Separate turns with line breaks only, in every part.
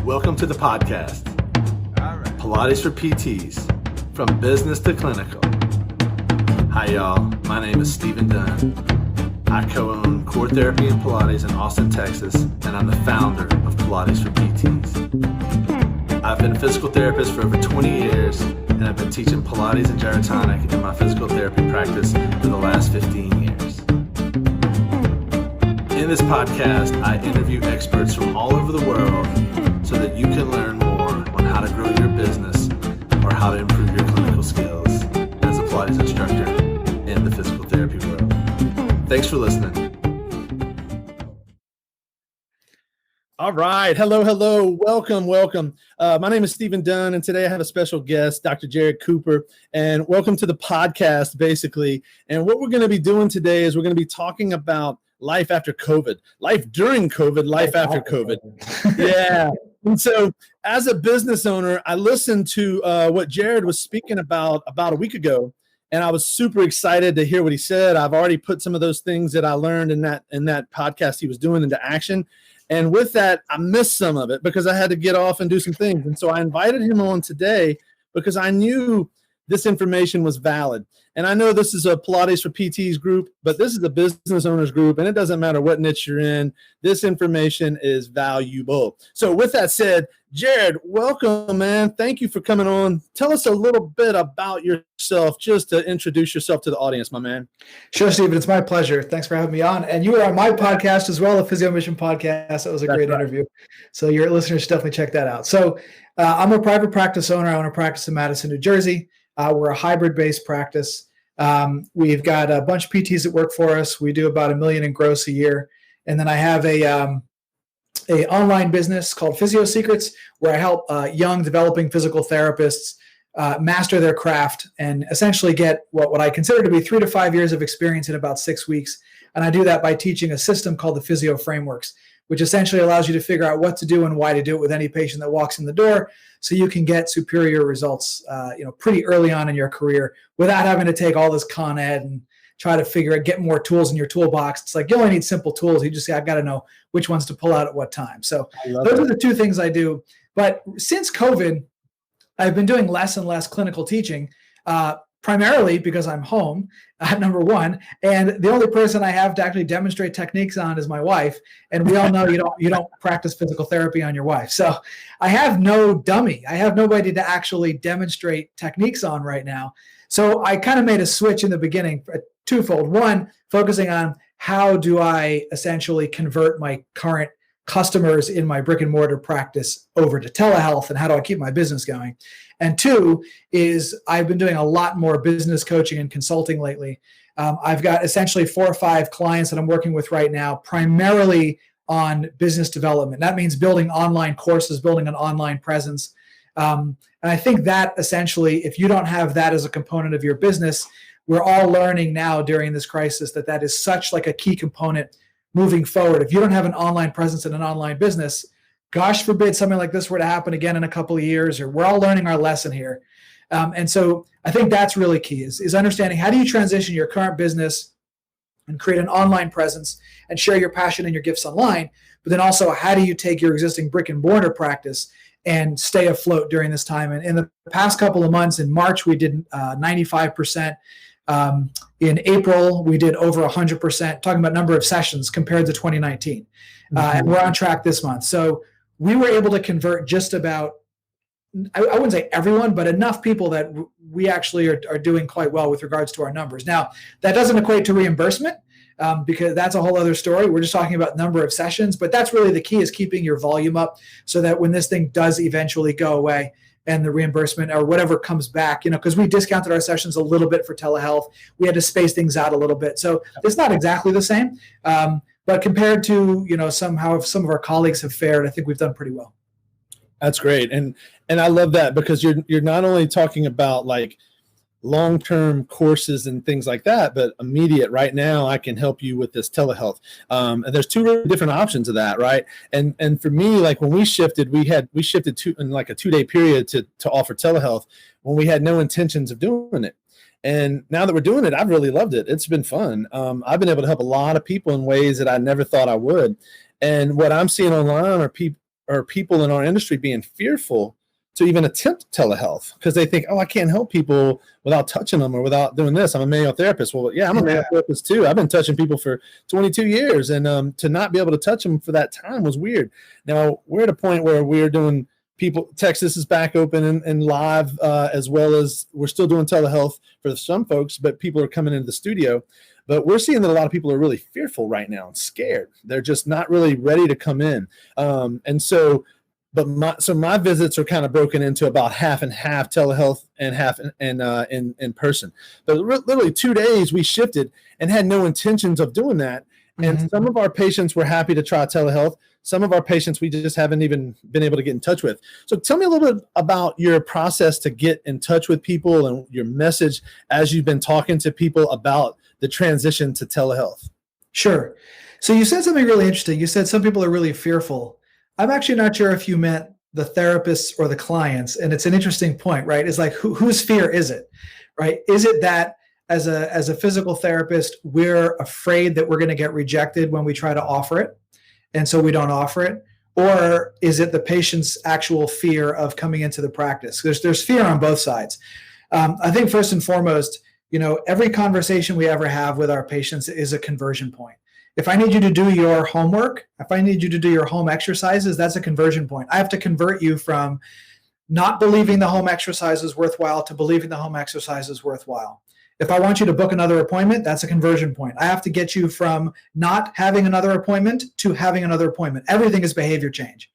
Welcome to the podcast, Pilates for PTs, from business to clinical. Hi y'all, my name is Stephen Dunn. I co-own Core Therapy and Pilates in Austin, Texas, and I'm the founder of Pilates for PTs. I've been a physical therapist for over 20 years, and I've been teaching Pilates and gyrotonic in my physical therapy practice for the last 15 years. In this podcast, I interview experts from all over the world so that you can learn more on how to grow your business or how to improve your clinical skills as a Pilates instructor in the physical therapy world. Thanks for listening.
All right. Hello. Welcome. My name is Stephen Dunn, and today I have a special guest, Dr. Jared Cooper, and welcome to the podcast, basically. And what we're going to be doing today is we're going to be talking about life after COVID, life during COVID, life after COVID. Yeah. And so as a business owner, I listened to what Jared was speaking about a week ago, and I was super excited to hear what he said. I've already put some of those things that I learned in that podcast he was doing into action. And with that, I missed some of it because I had to get off and do some things. And so I invited him on today because I knew this information was valid. And I know this is a Pilates for PTs group, but this is a business owners group, and it doesn't matter what niche you're in. This information is valuable. So with that said, Jared, welcome, man. Thank you for coming on. Tell us a little bit about yourself, just to introduce yourself to the audience, my man.
Sure, Stephen. It's my pleasure. Thanks for having me on. And you were on my podcast as well, the Physio Mission podcast. That was a great interview. So your listeners should definitely check that out. So I'm a private practice owner. I own a practice in Madison, New Jersey. We're a hybrid-based practice. We've got a bunch of PTs that work for us. We do about $1 million in gross a year. And then I have a online business called Physio Secrets, where I help young developing physical therapists master their craft and essentially get what I consider to be 3 to 5 years of experience in about 6 weeks. And I do that by teaching a system called the Physio Frameworks, which essentially allows you to figure out what to do and why to do it with any patient that walks in the door, so you can get superior results pretty early on in your career without having to take all this con ed and try to get more tools in your toolbox. It's like you only need simple tools. You just say, I've got to know which ones to pull out at what time. So those are the two things I do. But since COVID, I've been doing less and less clinical teaching, primarily because I'm home, number one, and the only person I have to actually demonstrate techniques on is my wife. And we all know you don't practice physical therapy on your wife. So I have no dummy. I have nobody to actually demonstrate techniques on right now. So I kind of made a switch in the beginning, twofold. One, focusing on how do I essentially convert my current customers in my brick and mortar practice over to telehealth, and how do I keep my business going? And two is I've been doing a lot more business coaching and consulting lately. I've got essentially 4 or 5 clients that I'm working with right now, primarily on business development. That means building online courses, building an online presence. And I think that essentially, if you don't have that as a component of your business, we're all learning now during this crisis that is such like a key component moving forward. If you don't have an online presence in an online business, gosh forbid something like this were to happen again in a couple of years, or we're all learning our lesson here. And so I think that's really key is understanding how do you transition your current business and create an online presence and share your passion and your gifts online, but then also how do you take your existing brick and mortar practice and stay afloat during this time. And in the past couple of months, in March, we did 95%. In April, we did over 100%, talking about number of sessions compared to 2019. And we're on track this month. So we were able to convert just about, I wouldn't say everyone, but enough people that we actually are doing quite well with regards to our numbers. Now, that doesn't equate to reimbursement because that's a whole other story. We're just talking about number of sessions, but that's really the key, is keeping your volume up so that when this thing does eventually go away and the reimbursement or whatever comes back, because we discounted our sessions a little bit for telehealth. We had to space things out a little bit. So it's not exactly the same, but compared to, some of our colleagues have fared, I think we've done pretty well.
That's great. And I love that because you're not only talking about like long-term courses and things like that, but immediate right now, I can help you with this telehealth. And there's 2 really different options of that, right? And for me, like when we shifted, we shifted in like a 2-day period to offer telehealth when we had no intentions of doing it. And now that we're doing it, I've really loved it. It's been fun. I've been able to help a lot of people in ways that I never thought I would. And what I'm seeing online are or people in our industry being fearful to even attempt telehealth because they think, oh, I can't help people without touching them or without doing this. I'm a manual therapist. Well, yeah, I'm a manual therapist too. I've been touching people for 22 years, and to not be able to touch them for that time was weird. Now we're at a point where we're doing Texas is back open and live, as well as we're still doing telehealth for some folks, but people are coming into the studio. But we're seeing that a lot of people are really fearful right now and scared. They're just not really ready to come in. My visits are kind of broken into about half and half telehealth and half in person. But literally 2 days we shifted and had no intentions of doing that. And some of our patients were happy to try telehealth. Some of our patients we just haven't even been able to get in touch with. So tell me a little bit about your process to get in touch with people and your message as you've been talking to people about the transition to telehealth.
Sure. So you said something really interesting. You said some people are really fearful. I'm actually not sure if you meant the therapists or the clients. And it's an interesting point, right? It's like, whose fear is it, right? Is it that as a physical therapist, we're afraid that we're going to get rejected when we try to offer it, and so we don't offer it? Or is it the patient's actual fear of coming into the practice? There's fear on both sides. I think first and foremost, every conversation we ever have with our patients is a conversion point. If I need you to do your homework, if I need you to do your home exercises, that's a conversion point. I have to convert you from not believing the home exercise is worthwhile to believing the home exercise is worthwhile. If I want you to book another appointment, that's a conversion point. I have to get you from not having another appointment to having another appointment. Everything is behavior change.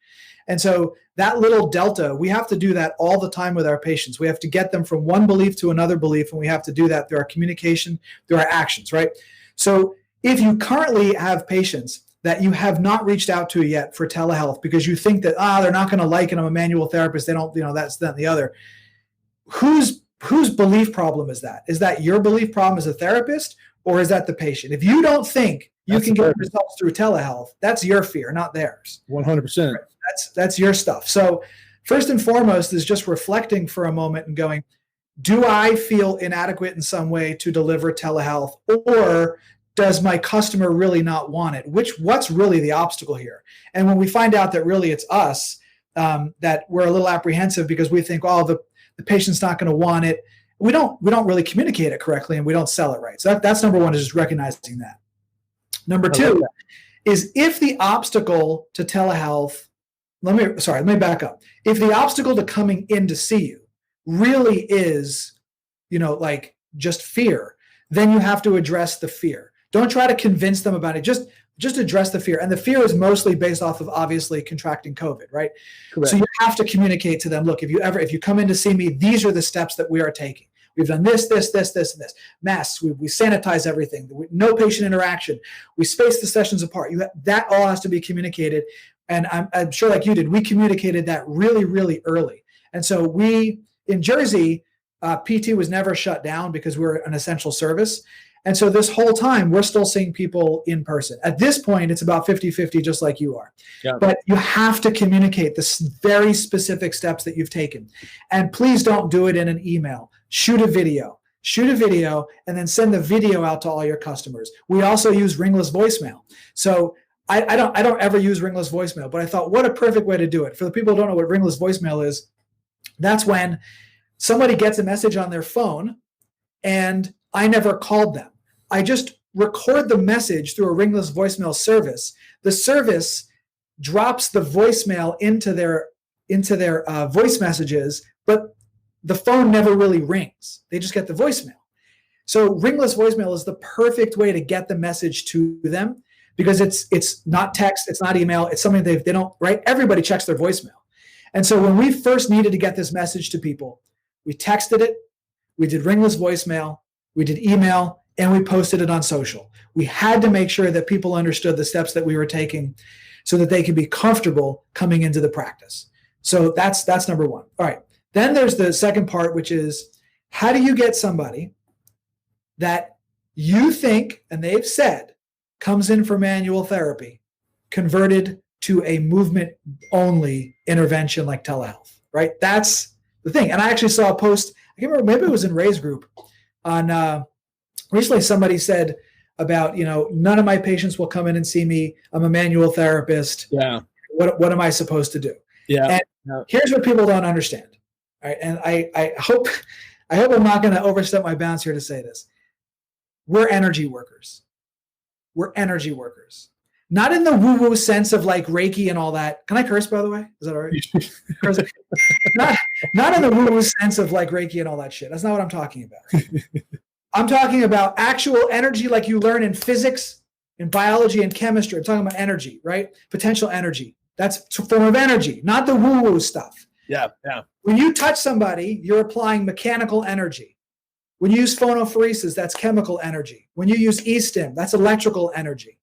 And so that little delta, we have to do that all the time with our patients. We have to get them from one belief to another belief, and we have to do that through our communication, through our actions, right? So if you currently have patients that you have not reached out to yet for telehealth because you think that, they're not going to like it, I'm a manual therapist, they don't, that's that and the other, whose belief problem is that? Is that your belief problem as a therapist, or is that the patient? If you don't think you can get results through telehealth, that's your fear, not theirs.
100%.
Right? That's your stuff. So first and foremost is just reflecting for a moment and going, do I feel inadequate in some way to deliver telehealth, or does my customer really not want it? What's really the obstacle here? And when we find out that really it's us, that we're a little apprehensive because we think, the patient's not going to want it. We don't really communicate it correctly, and we don't sell it right. So that's number one, is just recognizing that. Number two is, if the obstacle to telehealth, let me back up. If the obstacle to coming in to see you really is, like just fear, then you have to address the fear. Don't try to convince them about it. Just address the fear. And the fear is mostly based off of obviously contracting COVID, right?
Correct.
So you have to communicate to them, look, if you come in to see me, these are the steps that we are taking. We've done this, and this. Masks, we sanitize everything. No patient interaction. We space the sessions apart. That all has to be communicated. And I'm sure, like you did, we communicated that really, really early. And so in Jersey, PT was never shut down because we're an essential service. And so this whole time, we're still seeing people in person. At this point, it's about 50-50, just like you are. Yeah. But you have to communicate the very specific steps that you've taken. And please don't do it in an email. Shoot a video, and then send the video out to all your customers. We also use ringless voicemail. So I don't ever use ringless voicemail, but I thought, what a perfect way to do it. For the people who don't know what ringless voicemail is, that's when somebody gets a message on their phone and I never called them. I just record the message through a ringless voicemail service. The service drops the voicemail into their voice messages, but the phone never really rings. They just get the voicemail. So ringless voicemail is the perfect way to get the message to them, because it's not text, it's not email, it's something they don't, right? Everybody checks their voicemail. And so when we first needed to get this message to people, we texted it, we did ringless voicemail, we did email, and we posted it on social. We had to make sure that people understood the steps that we were taking so that they could be comfortable coming into the practice. So that's number one. All right. Then there's the second part, which is, how do you get somebody that you think, and they've said, comes in for manual therapy, converted to a movement-only intervention like telehealth, right? That's the thing. And I actually saw a post, I can't remember, maybe it was in Ray's group, on recently somebody said about, none of my patients will come in and see me. I'm a manual therapist.
Yeah.
What am I supposed to do?
Yeah.
And here's what people don't understand. All right. And I hope I'm not going to overstep my bounds here to say this. We're energy workers. We're energy workers. Not in the woo-woo sense of like Reiki and all that. Can I curse, by the way? Is that all right? not in the woo-woo sense of like Reiki and all that shit. That's not what I'm talking about. I'm talking about actual energy like you learn in physics, in biology, and chemistry. I'm talking about energy, right? Potential energy. That's a form of energy, not the woo-woo stuff.
Yeah.
When you touch somebody, you're applying mechanical energy. When you use phonophoresis, that's chemical energy. When you use e-stim, that's electrical energy.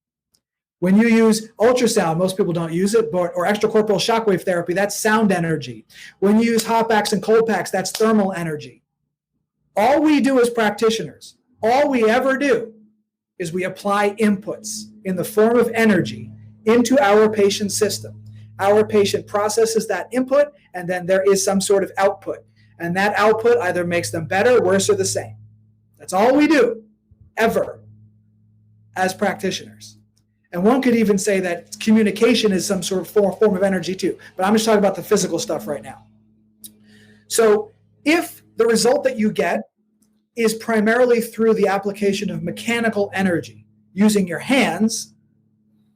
When you use ultrasound, most people don't use it, or extracorporeal shockwave therapy, that's sound energy. When you use hot packs and cold packs, that's thermal energy. All we do as practitioners, all we ever do is we apply inputs in the form of energy into our patient's system. Our patient processes that input, and then there is some sort of output. And that output either makes them better, worse, or the same. That's all we do, ever, as practitioners. And one could even say that communication is some sort of form of energy too. But I'm just talking about the physical stuff right now. So if the result that you get is primarily through the application of mechanical energy, using your hands,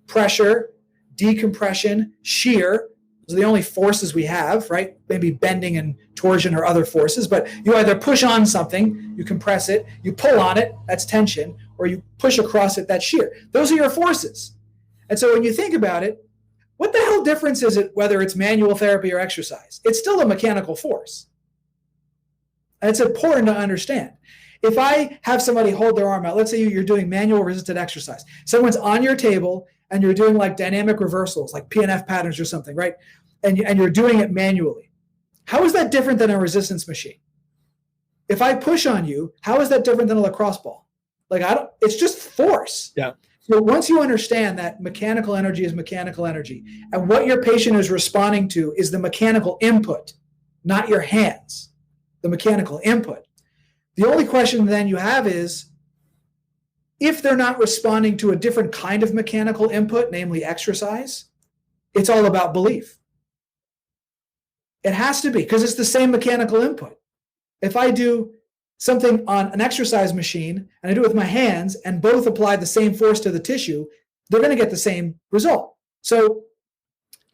pressure, decompression, shear, those are the only forces we have, right? Maybe bending and torsion or other forces, but you either push on something, you compress it, you pull on it, that's tension, or you push across it, that's shear. Those are your forces. And so when you think about it, what the hell difference is it whether it's manual therapy or exercise? It's still a mechanical force. And it's important to understand. If I have somebody hold their arm out, let's say you're doing manual resisted exercise. Someone's on your table and you're doing like dynamic reversals, like PNF patterns or something, right? And you're doing it manually. How is that different than a resistance machine? If I push on you, how is that different than a lacrosse ball? It's just force.
Yeah.
So once you understand that mechanical energy is mechanical energy, and what your patient is responding to is the mechanical input, not your hands, the mechanical input. The only question then you have is, if they're not responding to a different kind of mechanical input, namely exercise, it's all about belief. It has to be, because it's the same mechanical input. If I do something on an exercise machine and I do it with my hands and both apply the same force to the tissue, they're going to get the same result. So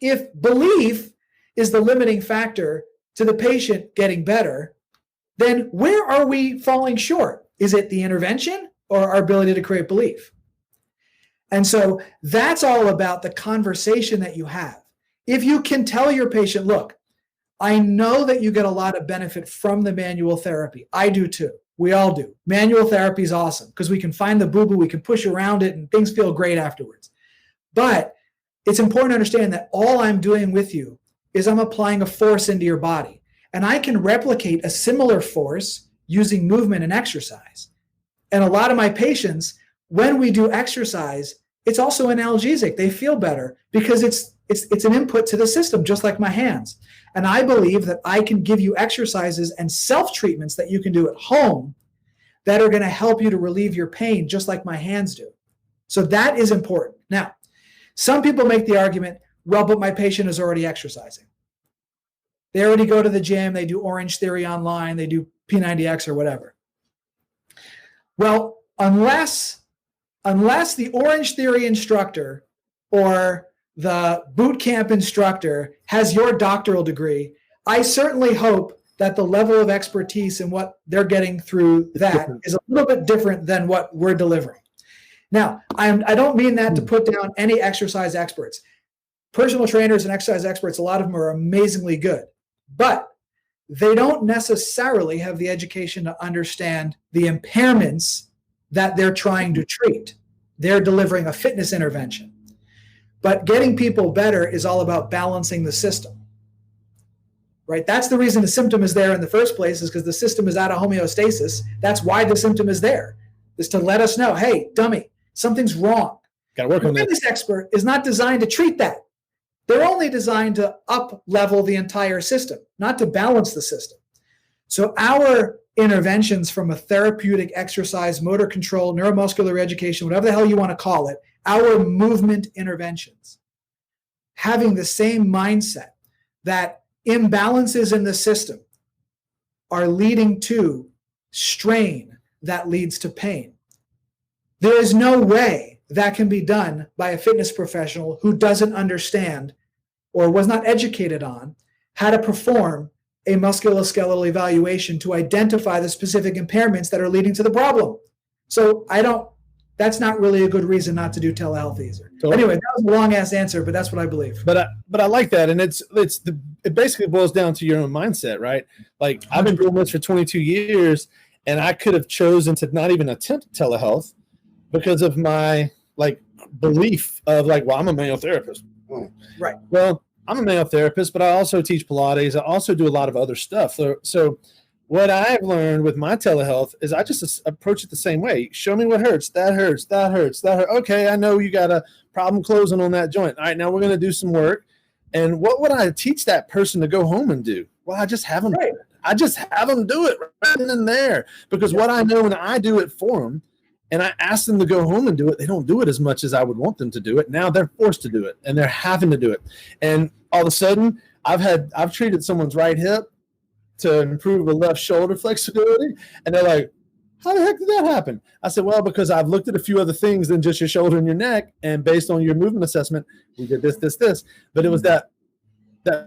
if belief is the limiting factor to the patient getting better, then where are we falling short? Is it the intervention or our ability to create belief? And so that's all about the conversation that you have. If you can tell your patient, look, I know that you get a lot of benefit from the manual therapy. I do too. We all do. Manual therapy is awesome because we can find the boo-boo, we can push around it, and things feel great afterwards. But it's important to understand that all I'm doing with you is I'm applying a force into your body. And I can replicate a similar force using movement and exercise. And a lot of my patients, when we do exercise, it's also analgesic. They feel better because it's an input to the system, just like my hands. And I believe that I can give you exercises and self-treatments that you can do at home that are going to help you to relieve your pain, just like my hands do. So that is important. Now, some people make the argument, well, but my patient is already exercising. They already go to the gym, they do Orange Theory online, they do P90X or whatever. Well, unless the Orange Theory instructor or the boot camp instructor has your doctoral degree, I certainly hope that the level of expertise in what they're getting through that is a little bit different than what we're delivering. Now, I don't mean that to put down any exercise experts. Personal trainers and exercise experts, a lot of them are amazingly good, but they don't necessarily have the education to understand the impairments that they're trying to treat. They're delivering a fitness intervention. But getting people better is all about balancing the system, right? That's the reason the symptom is there in the first place, is because the system is out of homeostasis. That's why the symptom is there, is to let us know, hey, dummy, something's wrong.
Got to work on that.
The fitness expert is not designed to treat that. They're only designed to up-level the entire system, not to balance the system. So our interventions from a therapeutic exercise, motor control, neuromuscular education, whatever the hell you want to call it, our movement interventions having the same mindset that imbalances in the system are leading to strain that leads to pain. There is no way that can be done by a fitness professional who doesn't understand or was not educated on how to perform a musculoskeletal evaluation to identify the specific impairments that are leading to the problem. So that's not really a good reason not to do telehealth either. So, anyway, that was a long ass answer, but that's what I believe.
But I like that. And it basically boils down to your own mindset, right? Like, I've been doing this for 22 years and I could have chosen to not even attempt telehealth because of my belief of well, I'm a manual therapist.
Right.
Well, I'm a manual therapist, but I also teach Pilates. I also do a lot of other stuff. So what I've learned with my telehealth is I just approach it the same way. Show me what hurts. That hurts. That hurts. That hurts. Okay, I know you got a problem closing on that joint. All right, now we're going to do some work. And what would I teach that person to go home and do? Well, I just have them. Right. I just have them do it right then and there. Because what I know when I do it for them, and I ask them to go home and do it, they don't do it as much as I would want them to do it. Now they're forced to do it, and they're having to do it. And all of a sudden, I've treated someone's right hip to improve the left shoulder flexibility, and they're like, how the heck did that happen? I said, well, because I've looked at a few other things than just your shoulder and your neck, and based on your movement assessment, we did this. But it was that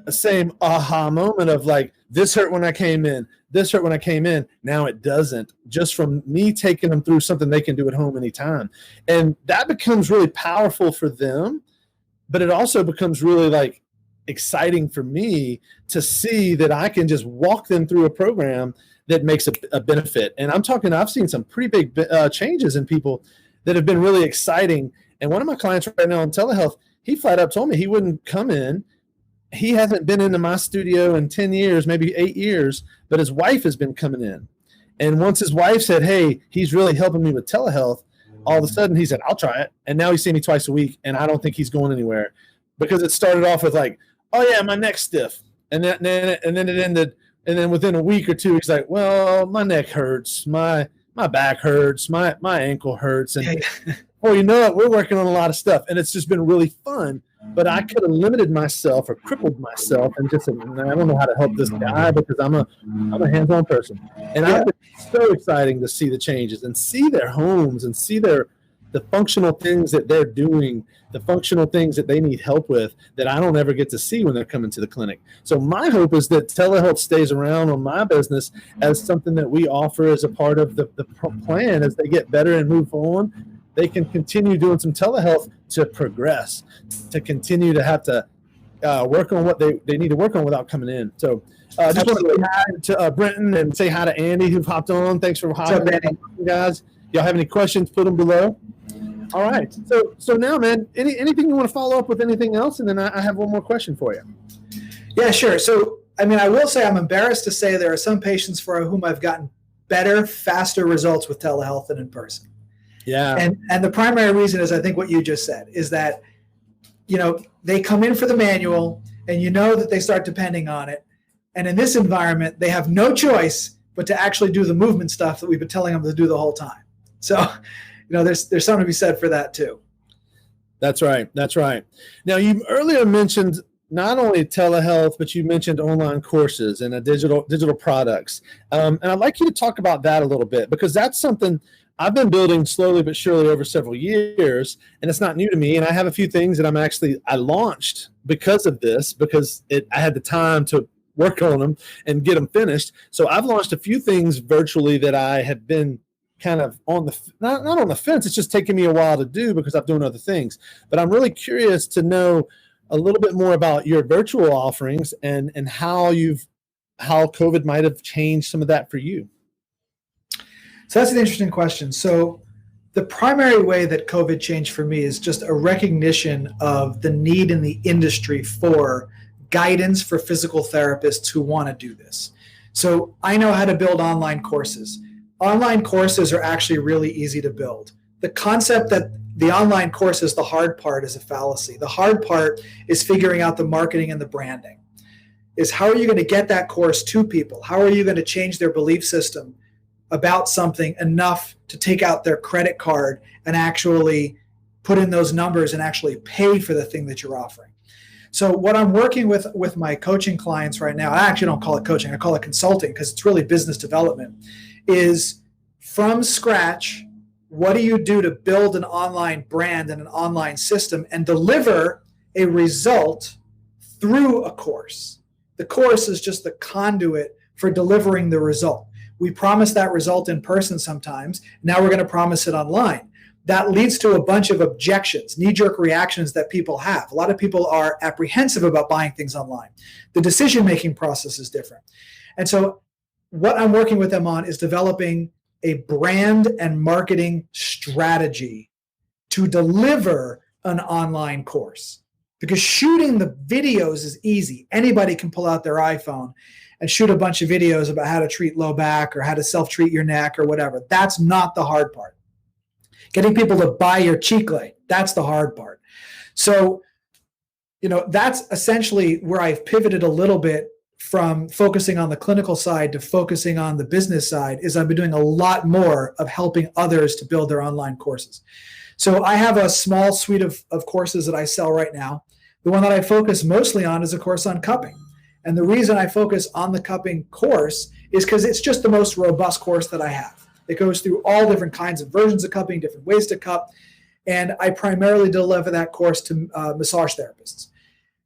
same aha moment of this hurt when I came in, this hurt when I came in, now it doesn't, just from me taking them through something they can do at home anytime. And that becomes really powerful for them, but it also becomes really exciting for me to see that I can just walk them through a program that makes a benefit. And I've seen some pretty big changes in people that have been really exciting. And one of my clients right now in telehealth, he flat up told me he wouldn't come in. He hasn't been into my studio in 10 years, maybe 8 years, but his wife has been coming in. And once his wife said, hey, he's really helping me with telehealth, all of a sudden he said, I'll try it. And now he's seeing me twice a week, and I don't think he's going anywhere, because it started off with oh yeah, my neck's stiff. And then it ended, and then within a week or two, he's like, well, my neck hurts, my back hurts, my ankle hurts. And you know it, we're working on a lot of stuff, and it's just been really fun. But I could have limited myself or crippled myself and just said, I don't know how to help this guy because I'm a hands-on person. And I've been so exciting to see the changes and see their homes and see the functional things that they're doing, the functional things that they need help with that I don't ever get to see when they're coming to the clinic. So my hope is that telehealth stays around on my business as something that we offer as a part of the plan as they get better and move on. They can continue doing some telehealth to progress, to continue to have to work on what they need to work on without coming in. So I just want to say hi to Brenton and say hi to Andy, who've hopped on. Thanks for hopping on, guys. Y'all have any questions, put them below. All right. So now, man, anything you want to follow up with, anything else? And then I have one more question for you.
Yeah, sure. So, I will say I'm embarrassed to say there are some patients for whom I've gotten better, faster results with telehealth than in person.
Yeah.
And the primary reason is, I think what you just said, is that, they come in for the manual and that they start depending on it. And in this environment, they have no choice but to actually do the movement stuff that we've been telling them to do the whole time. So, there's something to be said for that too.
That's right. Now, you earlier mentioned not only telehealth, but you mentioned online courses and digital products. And I'd like you to talk about that a little bit, because that's something I've been building slowly but surely over several years, and it's not new to me. And I have a few things that I launched because of this, because I had the time to work on them and get them finished. So I've launched a few things virtually that I have been kind of on the, not on the fence. It's just taking me a while to do because I'm doing other things. But I'm really curious to know a little bit more about your virtual offerings and how COVID might have changed some of that for you.
So that's an interesting question. So the primary way that COVID changed for me is just a recognition of the need in the industry for guidance for physical therapists who want to do this. So I know how to build online courses. Online courses are actually really easy to build. The concept that the online course is the hard part is a fallacy. The hard part is figuring out the marketing and the branding. Is how are you going to get that course to people? How are you going to change their belief system about something enough to take out their credit card and actually put in those numbers and actually pay for the thing that you're offering? So what I'm working with my coaching clients right now, I actually don't call it coaching, I call it consulting because it's really business development, is from scratch, what do you do to build an online brand and an online system and deliver a result through a course? The course is just the conduit for delivering the result. We promise that result in person sometimes. Now we're going to promise it online. That leads to a bunch of objections, knee-jerk reactions that people have. A lot of people are apprehensive about buying things online. The decision-making process is different. And so what I'm working with them on is developing a brand and marketing strategy to deliver an online course. Because shooting the videos is easy. Anybody can pull out their iPhone and shoot a bunch of videos about how to treat low back or how to self-treat your neck or whatever. That's not the hard part. Getting people to buy your chicle, that's the hard part. So, that's essentially where I've pivoted a little bit from focusing on the clinical side to focusing on the business side, is I've been doing a lot more of helping others to build their online courses. So I have a small suite of courses that I sell right now. The one that I focus mostly on is a course on cupping. And the reason I focus on the cupping course is because it's just the most robust course that I have. It goes through all different kinds of versions of cupping, different ways to cup. And I primarily deliver that course to massage therapists.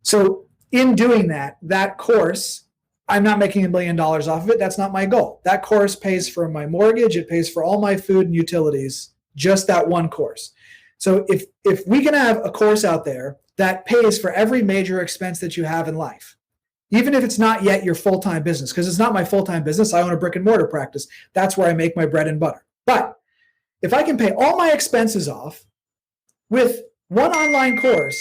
So in doing that course, I'm not making $1 million off of it. That's not my goal. That course pays for my mortgage. It pays for all my food and utilities, just that one course. So if we can have a course out there that pays for every major expense that you have in life, even if it's not yet your full-time business, because it's not my full-time business. I own a brick and mortar practice. That's where I make my bread and butter. But if I can pay all my expenses off with one online course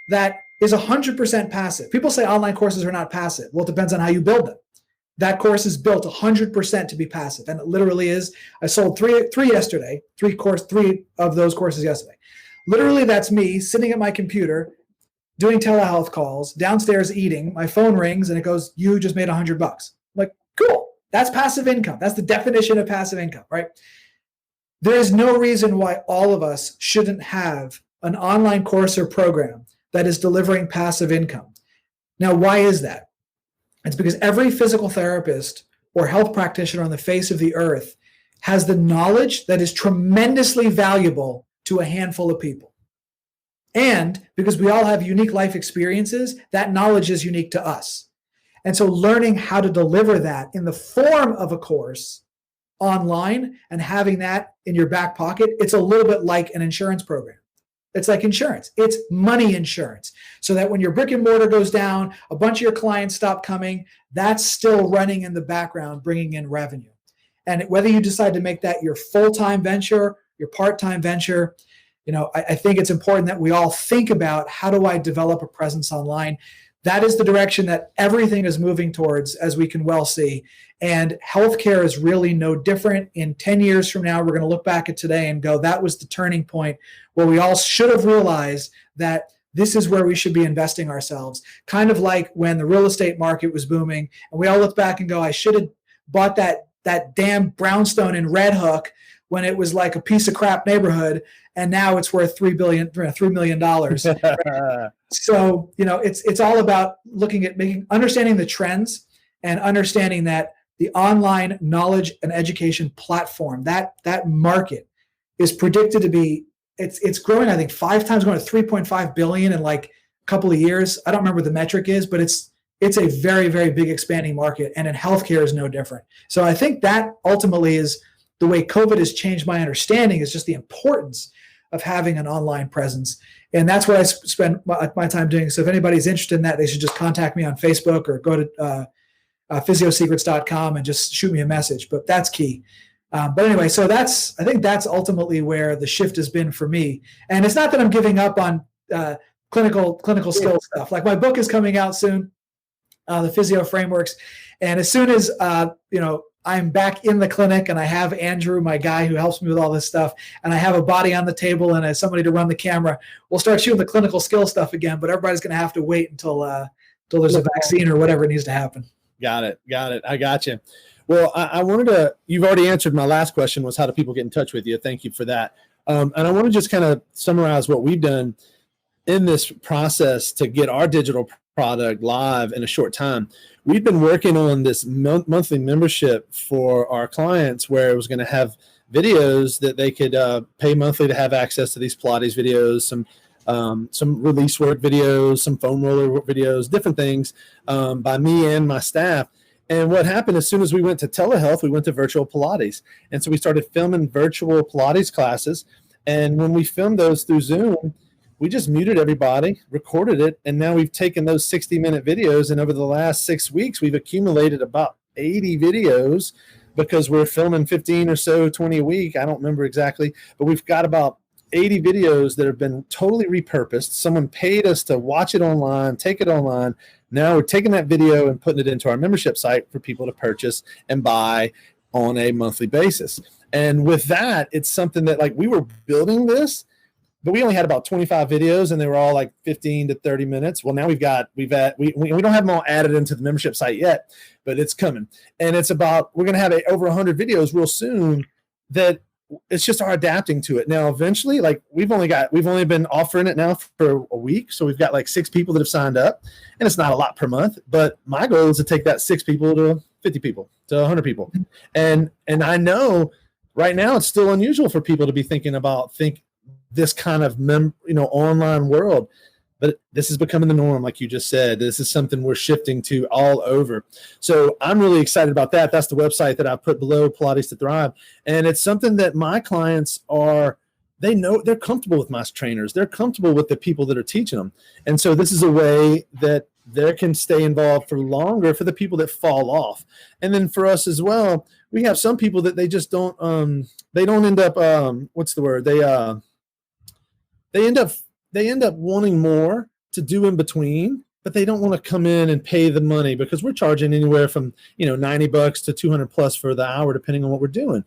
that is 100% passive. People say online courses are not passive. Well, it depends on how you build them. That course is built 100% to be passive. And it literally is. I sold three yesterday, three of those courses yesterday. Literally, that's me sitting at my computer, doing telehealth calls, downstairs eating, my phone rings and it goes, you just made $100. I'm like, cool. That's passive income. That's the definition of passive income, right? There is no reason why all of us shouldn't have an online course or program that is delivering passive income. Now, why is that? It's because every physical therapist or health practitioner on the face of the earth has the knowledge that is tremendously valuable to a handful of people. And because we all have unique life experiences, that knowledge is unique to us. And so learning how to deliver that in the form of a course online and having that in your back pocket, it's a little bit like an insurance program. It's like insurance. It's money insurance. So that when your brick and mortar goes down, a bunch of your clients stop coming, that's still running in the background, bringing in revenue. And whether you decide to make that your full-time venture, your part-time venture, I think it's important that we all think about, how do I develop a presence online? That is the direction that everything is moving towards, as we can well see. And healthcare is really no different. In 10 years from now, we're going to look back at today and go, that was the turning point where we all should have realized that this is where we should be investing ourselves. Kind of like when the real estate market was booming, and we all look back and go, I should have bought that damn brownstone in Red Hook when it was like a piece of crap neighborhood, and now it's worth $3 million. Right? So, it's all about looking at understanding the trends and understanding that the online knowledge and education platform, that market is predicted to be, it's growing, I think 5 times, going to 3.5 billion in like a couple of years. I don't remember what the metric is, but it's a very, very big expanding market, and in healthcare is no different. So I think that ultimately is the way COVID has changed my understanding, is just the importance of having an online presence. And that's what I spend my time doing. So if anybody's interested in that, they should just contact me on Facebook or go to physiosecrets.com and just shoot me a message. But that's key. But anyway, so I think that's ultimately where the shift has been for me. And it's not that I'm giving up on clinical skill stuff. Like my book is coming out soon, the Physio Frameworks. And as soon as, I'm back in the clinic and I have Andrew, my guy who helps me with all this stuff, and I have a body on the table and somebody to run the camera, we'll start shooting the clinical skill stuff again, but everybody's going to have to wait until there's a vaccine or whatever needs to happen.
Got it. I got you. Well, I wanted to, you've already answered my last question, was how do people get in touch with you? Thank you for that. And I want to just kind of summarize what we've done. in this process to get our digital product live in a short time, we've been working on this monthly membership for our clients where it was going to have videos that they could pay monthly to have access to these Pilates videos, some release work videos, some foam roller videos, different things by me and my staff. And what happened as soon as we went to telehealth, we went to virtual Pilates. And so we started filming virtual Pilates classes. And when we filmed those through Zoom, we just muted everybody, recorded it, and now we've taken those 60-minute videos, and over the last 6 weeks, we've accumulated about 80 videos because we're filming 15 or so, 20 a week. I don't remember exactly, but we've got about 80 videos that have been totally repurposed. Someone paid us to watch it online, take it online. Now we're taking that video and putting it into our membership site for people to purchase and buy on a monthly basis. And with that, it's something that, like, we were building this, but we only had about 25 videos and they were all like 15 to 30 minutes. Well, now we don't have them all added into the membership site yet, but it's coming. And we're going to have over 100 videos real soon that it's just our adapting to it. Now, eventually, like, we've only been offering it now for a week. So we've got like 6 people that have signed up, and it's not a lot per month, but my goal is to take that 6 people to 50 people to 100 people. And I know right now it's still unusual for people to be thinking this kind of online world, but this is becoming the norm. Like you just said, this is something we're shifting to all over. So I'm really excited about that. That's the website that I put below, Pilates to Thrive. And it's something that my clients they know, they're comfortable with my trainers. They're comfortable with the people that are teaching them. And so this is a way that they can stay involved for longer for the people that fall off. And then for us as well, we have some people that they just don't end up, they end up wanting more to do in between, but they don't want to come in and pay the money because we're charging anywhere from $90 to $200+ for the hour, depending on what we're doing.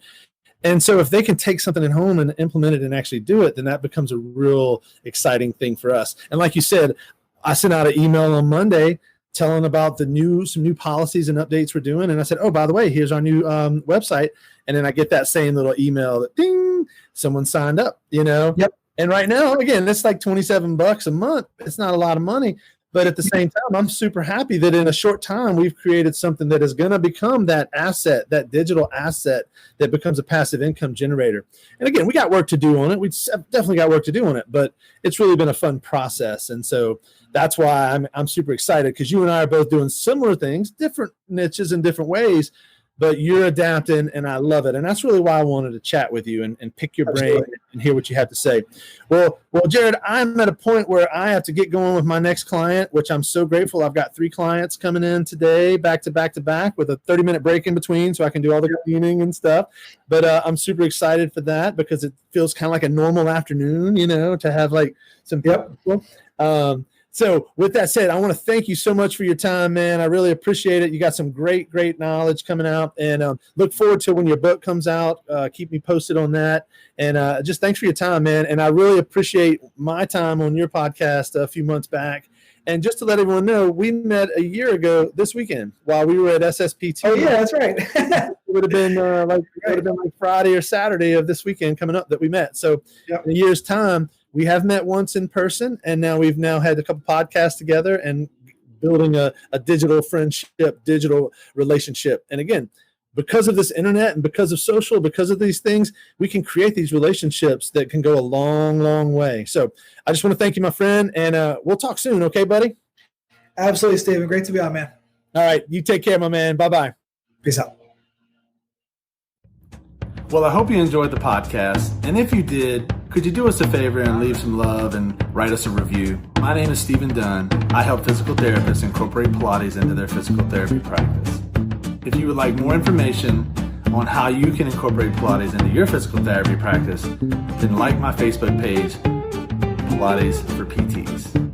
And so if they can take something at home and implement it and actually do it, then that becomes a real exciting thing for us. And like you said, I sent out an email on Monday telling about some new policies and updates we're doing. And I said, oh, by the way, here's our new website. And then I get that same little email that ding, someone signed up, Yep. And right now, again, it's like $27 a month. It's not a lot of money, but at the same time, I'm super happy that in a short time, we've created something that is going to become that asset, that digital asset that becomes a passive income generator. And again, we got work to do on it. We definitely got work to do on it, but it's really been a fun process. And so that's why I'm super excited, because you and I are both doing similar things, different niches in different ways, but you're adapting, and I love it. And that's really why I wanted to chat with you and pick your brain and hear what you have to say. Well, Jared, I'm at a point where I have to get going with my next client, which I'm so grateful. I've got 3 clients coming in today, back to back to back, with a 30-minute break in between so I can do all the cleaning and stuff. But I'm super excited for that because it feels kind of like a normal afternoon, to have like some people. So with that said, I want to thank you so much for your time, man. I really appreciate it. You got some great knowledge coming out, and look forward to when your book comes out. Keep me posted on that. And just thanks for your time, man. And I really appreciate my time on your podcast a few months back. And just to let everyone know, we met a year ago this weekend while we were at SSPT.
Oh yeah, that's right.
It would have been like Friday or Saturday of this weekend coming up that we met. So in a year's time, we have met once in person, and now we've had a couple podcasts together and building a digital friendship, digital relationship. And again, because of this internet and because of social, because of these things, we can create these relationships that can go a long, long way. So I just want to thank you, my friend, and we'll talk soon. Okay, buddy?
Absolutely, Steven. Great to be on, man.
All right. You take care, my man. Bye-bye.
Peace out.
Well, I hope you enjoyed the podcast. And if you did, could you do us a favor and leave some love and write us a review? My name is Stephen Dunn. I help physical therapists incorporate Pilates into their physical therapy practice. If you would like more information on how you can incorporate Pilates into your physical therapy practice, then like my Facebook page, Pilates for PTs.